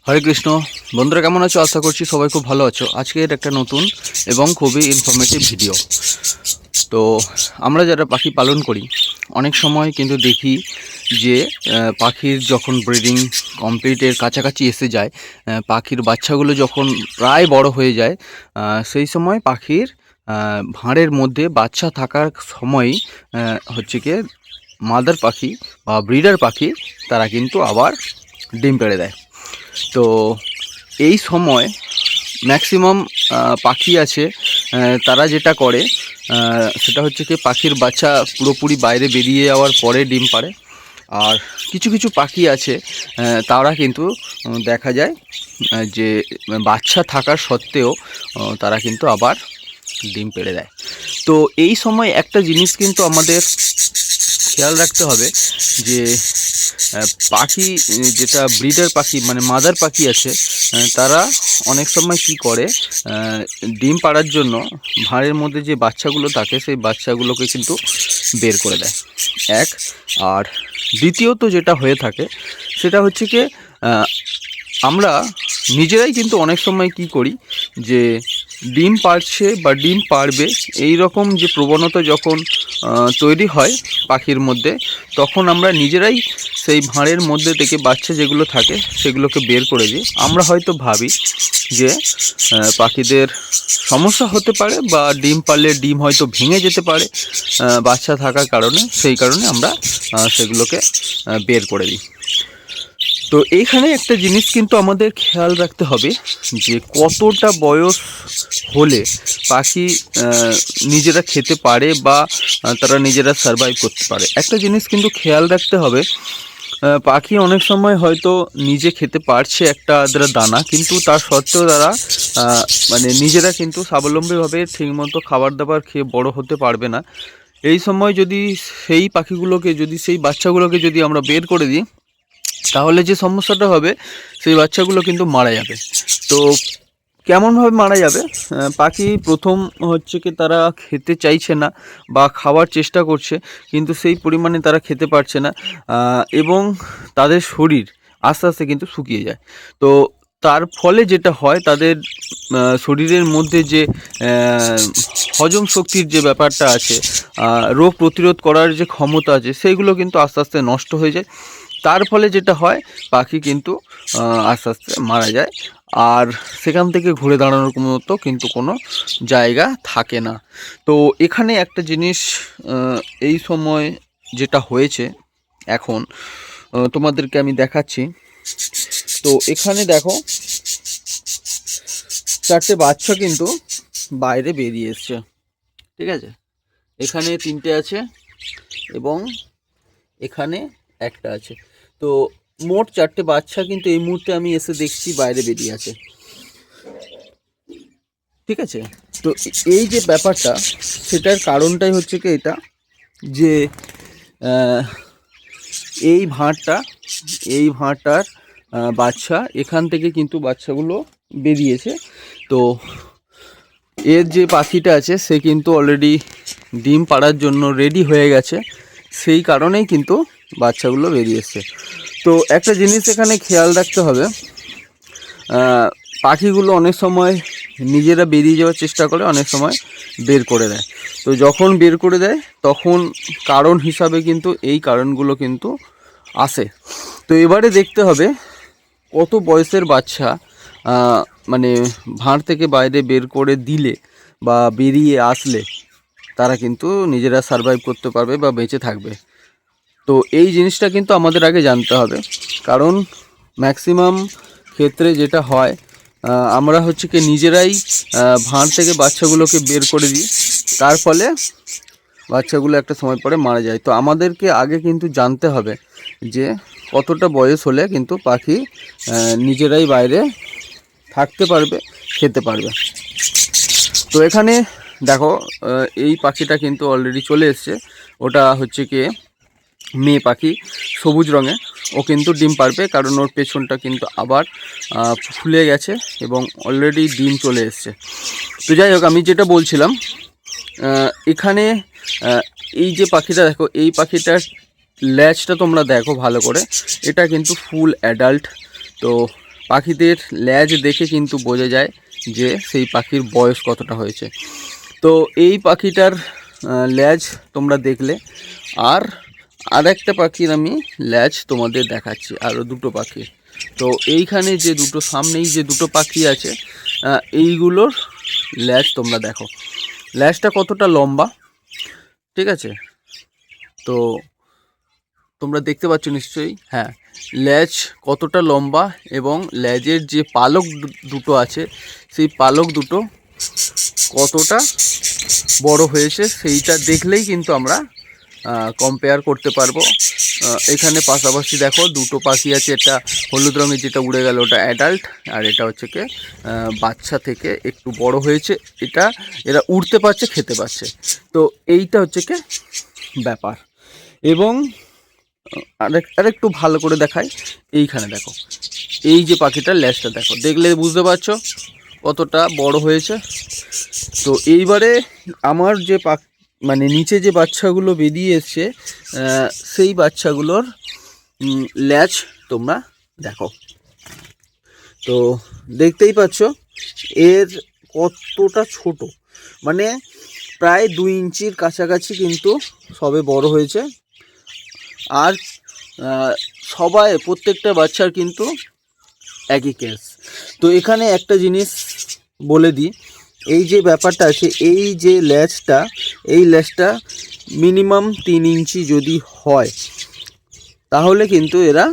হরে কৃষ্ণ। বন্ধুরা কেমন আছো? আশা করছি সবাই খুব ভালো আছো। আজকের একটা নতুন এবং খুবই ইনফরমেটিভ ভিডিও। তো আমরা যারা পাখি পালন করি অনেক সময় কিন্তু দেখি যে পাখির যখন ব্রিডিং কমপ্লিটের কাছাকাছি এসে যায়, পাখির বাচ্চাগুলো যখন প্রায় বড় হয়ে যায়, সেই সময় পাখির ভাঁড়ের মধ্যে বাচ্চা থাকার সময়ই হচ্ছে কি মাদার পাখি বা ব্রিডার পাখি তারা কিন্তু আবার ডিম পেড়ে দেয়। তো এই সময় ম্যাক্সিমাম পাখি আছে, তারা যেটা করে সেটা হচ্ছে কি পাখির বাচ্চা পুরোপুরি বাইরে বেরিয়ে যাওয়ার পরে ডিম পাড়ে। আর কিছু কিছু পাখি আছে তারা কিন্তু দেখা যায় যে বাচ্চা থাকার সত্ত্বেও তারা কিন্তু আবার ডিম পেড়ে দেয়। তো এই সময় একটা জিনিস কিন্তু আমাদের খেয়াল রাখতে হবে যে পাখি যেটা ব্রিডার পাখি মানে মাদার পাখি আছে, তারা অনেক সময় কি করে ডিম পাড়ার জন্য ভাঁড়ের মধ্যে যে বাচ্চাগুলো থাকে সেই বাচ্চাগুলোকে কিন্তু বের করে দেয় এক। আর দ্বিতীয়ত যেটা হয়ে থাকে সেটা হচ্ছে কি আমরা নিজেরাই কিন্তু অনেক সময় কি করি যে ডিম পাড়ছে বা ডিম পাড়বে এই রকম যে প্রবণতা যখন তৈরি হয় পাখির মধ্যে, তখন আমরা নিজেরাই সেই ভাঁড়ের মধ্যে থেকে বাচ্চা যেগুলো থাকে সেগুলোকে বের করে দিই। আমরা হয়তো ভাবি যে পাখিদের সমস্যা হতে পারে বা ডিম পারলে ডিম হয়তো ভেঙে যেতে পারে বাচ্চা থাকার কারণে, সেই কারণে আমরা সেগুলোকে বের করে দিই। তো এইখানে একটা জিনিস কিন্তু আমাদের খেয়াল রাখতে হবে যে কতটা বয়স হলে পাখি নিজেরা খেতে পারে বা তারা নিজেরা সারভাইভ করতে পারে। একটা জিনিস কিন্তু খেয়াল রাখতে হবে, পাখি অনেক সময় হয়তো নিজে খেতে পারছে একটা আধরা দানা, কিন্তু তার সত্ত্বেও তারা মানে নিজেরা কিন্তু স্বাবলম্বীভাবে ঠিকমতো খাবার দাবার খেয়ে বড় হতে পারবে না। এই সময় যদি সেই পাখিগুলোকে সেই বাচ্চাগুলোকে যদি আমরা বের করে দিই, তাহলে যে সমস্যাটা হবে সেই বাচ্চাগুলো কিন্তু মারা যাবে। তো কেমনভাবে মারা যাবে? পাখি প্রথম হচ্ছে কি তারা খেতে চাইছে না বা খাওয়ার চেষ্টা করছে, কিন্তু সেই পরিমাণে তারা খেতে পারছে না এবং তাদের শরীর আস্তে আস্তে কিন্তু শুকিয়ে যায়। তো তার ফলে যেটা হয় তাদের শরীরের মধ্যে যে হজম শক্তির যে ব্যাপারটা আছে, রোগ প্রতিরোধ করার যে ক্ষমতা আছে, সেইগুলো কিন্তু আস্তে আস্তে নষ্ট হয়ে যায়। তার ফলে যেটা হয় পাখি কিন্তু আস্তে আস্তে মারা যায়, আর সেখান থেকে ঘুরে দাঁড়ানোর মতো কিন্তু কোনো জায়গা থাকে না। তো এখানে একটা জিনিস এই সময় যেটা হয়েছে এখন তোমাদেরকে আমি দেখাচ্ছি। তো এখানে দেখো চারটে বাচ্চা কিন্তু বাইরে বেরিয়ে এসছে, ঠিক আছে? এখানে তিনটে আছে এবং এখানে একটা আছে। তো মোট চারটে বাচ্চা কিন্তু এই মুহূর্তে আমি এসে দেখছি বাইরে বেরিয়ে আছে, ঠিক আছে? তো এই যে ব্যাপারটা, সেটার কারণটাই হচ্ছে কি এটা যে এই ভাঁড়টার বাচ্চা এখান থেকে কিন্তু বাচ্চাগুলো বেরিয়েছে। তো এর যে পাখিটা আছে সে কিন্তু অলরেডি ডিম পাড়ার জন্য রেডি হয়ে গেছে, সেই কারণেই কিন্তু বাচ্চাগুলো বেরিয়ে এসছে। তো একটা জিনিস এখানে খেয়াল রাখতে হবে, পাখিগুলো অনেক সময় নিজেরা বেরিয়ে যাওয়ার চেষ্টা করে, অনেক সময় বের করে দেয়। তো যখন বের করে দেয় তখন কারণ হিসাবে কিন্তু এই কারণগুলো কিন্তু আসে। তো এবারে দেখতে হবে কত বয়সের বাচ্চা মানে ভাঁড় থেকে বাইরে বের করে দিলে বা বেরিয়ে আসলে তারা কিন্তু নিজেরা সারভাইভ করতে পারবে বা বেঁচে থাকবে। তো এই জিনিসটা কিন্তু আমাদের আগে জানতে হবে, কারণ ম্যাক্সিমাম ক্ষেত্রে যেটা হয় আমরা হচ্ছে কি নিজেরাই ভাঁড় থেকে বাচ্চাগুলোকে বের করে দিই, তার ফলে বাচ্চাগুলো একটা সময় পরে মারা যায়। তো আমাদেরকে আগে কিন্তু জানতে হবে যে কতটা বয়স হলে কিন্তু পাখি নিজেরাই বাইরে থাকতে পারবে, খেতে পারবে। তো এখানে দেখো এই পাখিটা কিন্তু অলরেডি চলে এসছে, ওটা হচ্ছে কি মেয়ে পাখি, সবুজ রঙের। ও কিন্তু ডিম পারবে কারণ ওর পেছনটা কিন্তু আবার ফুলে গেছে এবং অলরেডি ডিম চলে এসছে। তো যাই হোক, আমি যেটা বলছিলাম, এখানে এই যে পাখিটা দেখো, এই পাখিটার ল্যাজটা তোমরা দেখো ভালো করে, এটা কিন্তু ফুল অ্যাডাল্ট। তো পাখিদের ল্যাজ দেখে কিন্তু বোঝা যায় যে সেই পাখির বয়স কতটা হয়েছে। তো এই পাখিটার ল্যাজ তোমরা দেখলে, আর আরেকটা পাখির আমি ল্যাজ তোমাদের দেখাচ্ছি, আরও দুটো পাখি। তো এইখানে যে দুটো সামনেই যে দুটো পাখি আছে, এইগুলোর ল্যাজ তোমরা দেখো, ল্যাজটা কতটা লম্বা, ঠিক আছে? তো তোমরা দেখতে পাচ্ছ নিশ্চয়ই, হ্যাঁ, ল্যাজ কতটা লম্বা এবং ল্যাজের যে পালক দুটো আছে সেই পালক দুটো কতটা বড় হয়েছে সেইটা দেখলেই কিন্তু আমরা কম্পেয়ার করতে পারবো। এখানে পাশাপাশি দেখো দুটো পাখি আছে, এটা হলুদ রঙের যেটা উড়ে গেল ওটা অ্যাডাল্ট, আর এটা হচ্ছে কি বাচ্চা থেকে একটু বড় হয়েছে, এরা উড়তে পারছে, খেতে পারছে। তো এইটা হচ্ছে কি ব্যাপার। এবং আরেকটু ভালো করে দেখাই, এইখানে দেখো এই যে পাখিটার ল্যাজটা দেখো, দেখলে বুঝতে পারছো কতটা বড় হয়েছে। তো এইবারে আমার যে মানে নিচে যে বাচ্চাগুলো বেরিয়ে এসছে, সেই বাচ্চাগুলোর ল্যাজ তোমরা দেখো। তো দেখতেই পাচ্ছ এর কতটা ছোট, মানে প্রায় 2 ইঞ্চির কাছাকাছি কিন্তু সবে বড় হয়েছে। আর প্রত্যেকটা বাচ্চার কিন্তু একই কেস। তো এখানে একটা জিনিস বলে দিই, এই যে ব্যাপারটা আছে, এই যে ল্যাজটা মিনিমাম 3 ইঞ্চি যদি হয় তাহলে কিন্তু এরা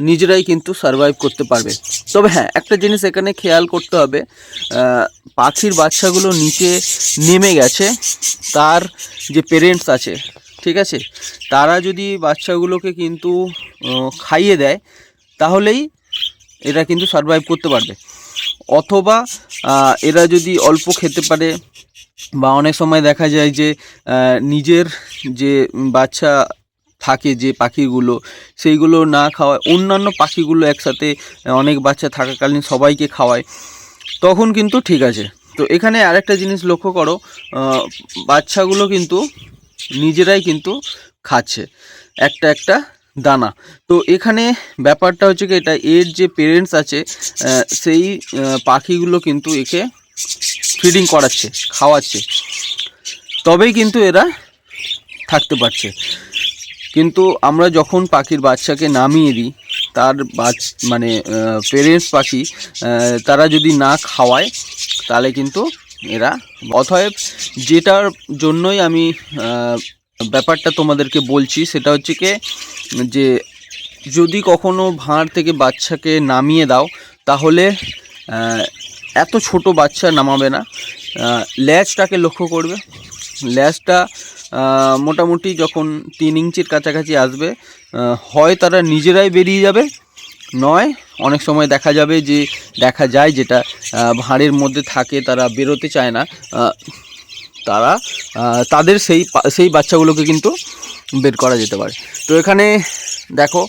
নিজেরাই কিন্তু সারভাইভ করতে পারবে। তবে হ্যাঁ, একটা জিনিস এখানে খেয়াল করতে হবে, পাখির বাচ্চাগুলো নিচে নেমে গেছে, তার যে পেরেন্টস আছে, ঠিক আছে, তারা যদি বাচ্চাগুলোকে কিন্তু খাইয়ে দেয় তাহলেই এরা কিন্তু সারভাইভ করতে পারবে। অথবা এরা যদি অল্প খেতে পারে, বা অনেক সময় দেখা যায় যে নিজের যে বাচ্চা থাকে যে পাখিগুলো, সেইগুলো না খাওয়ায় অন্যান্য পাখিগুলো একসাথে অনেক বাচ্চা থাকাকালীন সবাইকে খাওয়ায়, তখন কিন্তু ঠিক আছে। তো এখানে আরেকটা জিনিস লক্ষ্য করো, বাচ্চাগুলো কিন্তু নিজেরাই কিন্তু খাচ্ছে একটা দানা। তো এখানে ব্যাপারটা হচ্ছে কি, এটা এর যে পেরেন্টস আছে সেই পাখিগুলো কিন্তু একে ফিডিং করাচ্ছে, খাওয়াচ্ছে, তবেই কিন্তু এরা থাকতে পারছে। কিন্তু আমরা যখন পাখির বাচ্চাকে নামিয়ে দিই, তার মানে পেরেন্টস পাখি তারা যদি না খাওয়ায় তাহলে কিন্তু এরা, অতএব যেটার জন্যই আমি ব্যাপারটা তোমাদেরকে বলছি সেটা হচ্ছে কি, যে যদি কখনো ভাঁড় থেকে বাচ্চাকে নামিয়ে দাও তাহলে এত ছোট বাচ্চা নামাবে না। ল্যাজটাকে লক্ষ্য করবে, ল্যাজটা মোটামুটি যখন 3 ইঞ্চির কাছাকাছি আসবে, হয় তারা নিজেরাই বেরিয়ে যাবে, নয় অনেক সময় দেখা যায় যেটা ভাঁড়ের মধ্যে থাকে, তারা বেরোতে চায় না, তাদের সেই বাচ্চাগুলোকে কিন্তু বের করা যেতে পারে। তো এখানে দেখো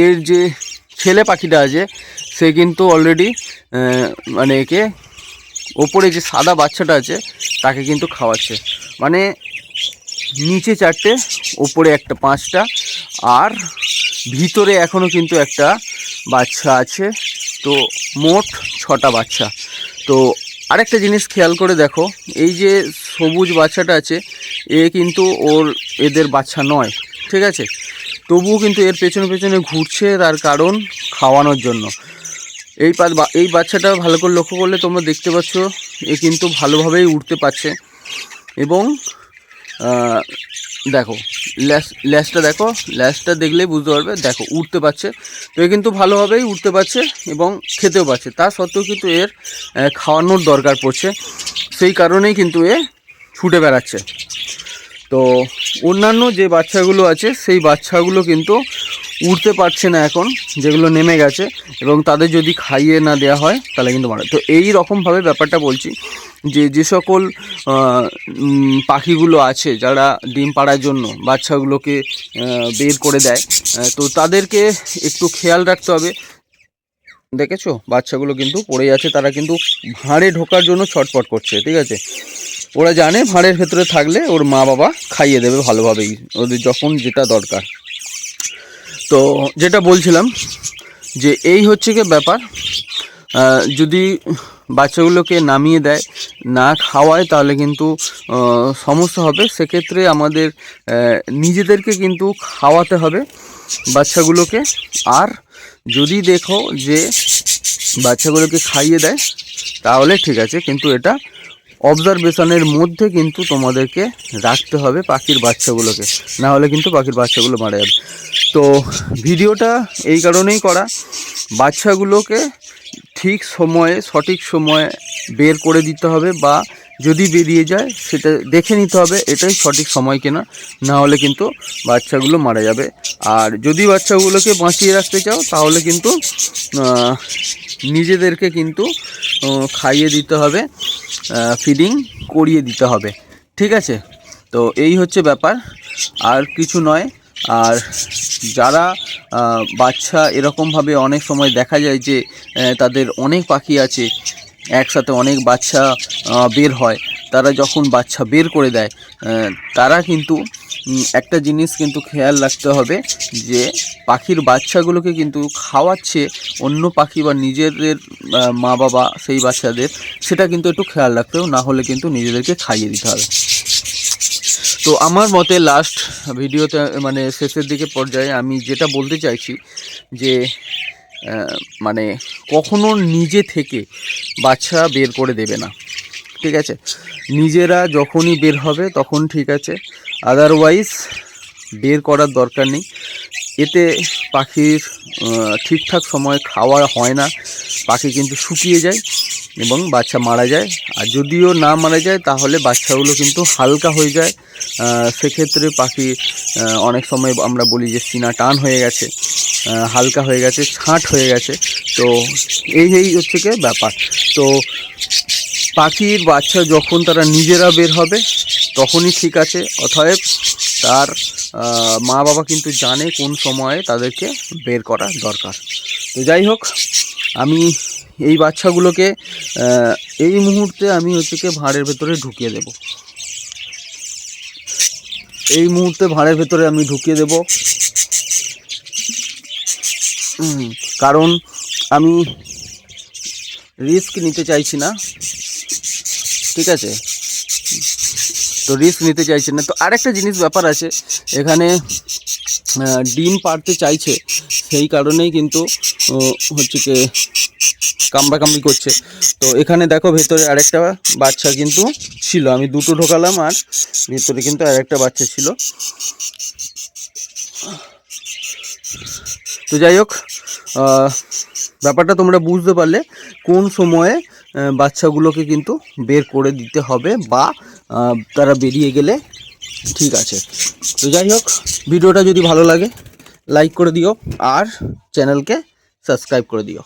এর যে ছেলে পাখিটা আছে সে কিন্তু অলরেডি মানে একে ওপরে যে সাদা বাচ্চাটা আছে তাকে কিন্তু খাওয়াচ্ছে, মানে নিচে 4টে, ওপরে একটা 5টা, আর ভিতরে এখনও কিন্তু একটা বাচ্চা আছে। তো মোট 6টা বাচ্চা। তো আরেকটা জিনিস খেয়াল করে দেখো, এই যে সবুজ বাচ্চাটা আছে এ কিন্তু এদের বাচ্চা নয়, ঠিক আছে, তবুও কিন্তু এর পেছনে ঘুরছে, তার কারণ খাওয়ানোর জন্য। এই বাচ্চাটা ভালো করে লক্ষ্য করলে তোমরা দেখতে পাচ্ছ এ কিন্তু ভালোভাবেই উঠতে পারছে, এবং দেখো ল্যাজটা দেখো, ল্যাজটা দেখলেই বুঝতে পারবে, দেখো উঠতে পারছে। তো এ কিন্তু ভালোভাবেই উঠতে পারছে এবং খেতেও পারছে, তা সত্ত্বেও কিন্তু এর খাওয়ানোর দরকার পড়ছে, সেই কারণেই কিন্তু এ ছুটে বেড়াচ্ছে। তো অন্যান্য যে বাচ্চাগুলো আছে সেই বাচ্চাগুলো কিন্তু উঠতে পারছে না এখন, যেগুলো নেমে গেছে, এবং তাদের যদি খাইয়ে না দেওয়া হয় তাহলে কিন্তু মারা। তো এই রকমভাবে ব্যাপারটা বলছি, যে সকল পাখিগুলো আছে যারা ডিম পাড়ার জন্য বাচ্চাগুলোকে বের করে দেয়, তো তাদেরকে একটু খেয়াল রাখতে হবে। দেখেছো বাচ্চাগুলো কিন্তু পড়ে যাচ্ছে, তারা কিন্তু ভাঁড়ে ঢোকার জন্য ছটফট করছে, ঠিক আছে, ওরা জানে ভাঁড়ের ভেতরে থাকলে ওর মা বাবা খাইয়ে দেবে ভালোভাবেই, ওদের যখন যেটা দরকার। তো যেটা বলছিলাম যে এই হচ্ছে কি ব্যাপার। যদি বাচ্চাগুলোকে নামিয়ে দেয়, না খাওয়ায়, তাহলে কিন্তু সমস্যা হবে। সেক্ষেত্রে আমাদের নিজেদেরকে কিন্তু খাওয়াতে হবে বাচ্চাগুলোকে। আর যদি দেখো যে বাচ্চাগুলোকে খাইয়ে দেয় তাহলে ঠিক আছে, কিন্তু এটা অবজারভেশনের মধ্যে কিন্তু তোমাদেরকে রাখতে হবে পাখির বাচ্চাগুলোকে, না হলে কিন্তু পাখির বাচ্চাগুলো মারা যাবে। তো ভিডিওটা এই কারণেই করা, বাচ্চাগুলোকে ঠিক সময়ে সঠিক সময়ে বের করে দিতে হবে, বা যদি বেরিয়ে যায় সেটা দেখে নিতে হবে এটাই সঠিক সময় কিনা, না হলে কিন্তু বাচ্চাগুলো মারা যাবে। আর যদি বাচ্চাগুলোকে বাঁচিয়ে রাখতে চাও তাহলে কিন্তু নিজেদেরকে কিন্তু খাইয়ে দিতে হবে, ফিডিং করিয়ে দিতে হবে, ঠিক আছে? তো এই হচ্ছে ব্যাপার, আর কিছু নয়। আর যারা বাচ্চা এরকমভাবে অনেক সময় দেখা যায় যে তাদের অনেক পাখি আছে, একসাথে অনেক বাচ্চা বের হয়, তারা যখন বাচ্চা বের করে দেয় তারা কিন্তু একটা জিনিস কিন্তু খেয়াল রাখতে হবে যে পাখির বাচ্চাগুলোকে কিন্তু খাওয়াচ্ছে অন্য পাখি বা নিজেদের মা বাবা সেই বাচ্চাদের, সেটা কিন্তু একটু খেয়াল রাখতে হবে, না হলে কিন্তু নিজেদেরকে খাইয়ে দিতে হবে। তো আমার মতে লাস্ট ভিডিওতে মানে শেষের দিকে পর্যায়ে আমি যেটা বলতে চাইছি যে মানে কখনো নিজে থেকে বাচ্চা বের করে দেবে না, ঠিক আছে? নিজেরা যখনই বের হবে তখন ঠিক আছে, আদারওয়াইজ বের করার দরকার নেই। এতে পাখির ঠিকঠাক সময় খাওয়া হয় না, পাখি কিন্তু শুকিয়ে যায় এবং বাচ্চা মারা যায়। আর যদিও না মারা যায় তাহলে বাচ্চাগুলো কিন্তু হালকা হয়ে যায়, সেক্ষেত্রে পাখি অনেক সময় আমরা বলি যে সিনা টান হয়ে গেছে, হালকা হয়ে গেছে, ছাঁট হয়ে গেছে। তো এই হচ্ছে কি ব্যাপার। তো পাখির বাচ্চা যখন তারা নিজেরা বের হবে তখনই ঠিক আছে, অতএব তার মা বাবা কিন্তু জানে কোন সময়ে তাদেরকে বের করা দরকার। তো যাই হোক, আমি এই বাচ্চাগুলোকে এই মুহূর্তে আমি হচ্ছে কি ভাঁড়ের ভেতরে ঢুকিয়ে দেব, এই মুহূর্তে ভাঁড়ের ভেতরে আমি ঢুকিয়ে দেব, কারণ আমি রিস্ক নিতে চাইছি না, ঠিক আছে? তো রিস্ক নিতে চাইছি না। তো আরেকটা জিনিস ব্যাপার আছে, এখানে ডিম পাড়তে চাইছে, সেই কারণেই কিন্তু হচ্ছে কি কামড়াকামড়ি করছে। তো এখানে দেখো ভেতরে আরেকটা বাচ্চা কিন্তু ছিল, আমি দুটো ঢোকালাম আর ভেতরে কিন্তু আরেকটা বাচ্চা ছিল। তো যাই হোক, ব্যাপারটা তোমরা বুঝতে পারলে কোন সময়ে বাচ্চাগুলোকে কিন্তু বের করে দিতে হবে, বা তারা বেরিয়ে গেলে ঠিক আছে। তো যাই হোক, ভিডিওটা যদি ভালো লাগে লাইক করে দিও আর চ্যানেলকে সাবস্ক্রাইব করে দিও।